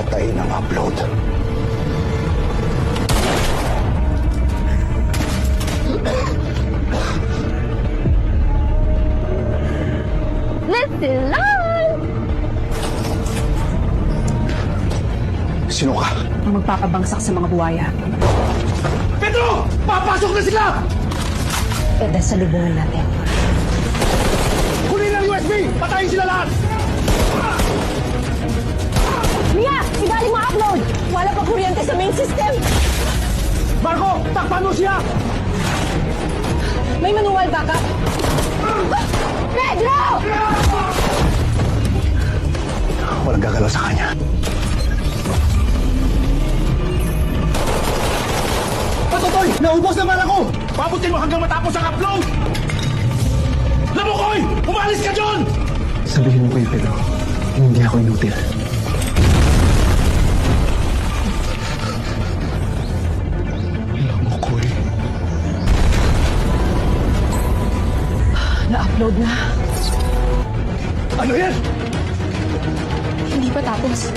patayin ang upload. Listen lang! Sino ka? Ang magpapabangsak sa mga buwaya. Pedro! Papasok na sila! Pwede sa lubungan natin. Kunin ang USB! Patayin sila lahat! Mia! Idali mo upload! Wala pa kuryente sa main system! Marco! Takpan mo siya! May manual backup! Pedro! Walang gagalaw sa kanya. Patutoy! Naubos na mana ko! Pabutin mo hanggang matapos ang upload! Lamukoy! Umalis ka dyan! Sabihin mo kay Pedro, hindi ako inutil. Lamukoy. Na-upload na. Ano yan? Hindi pa tapos.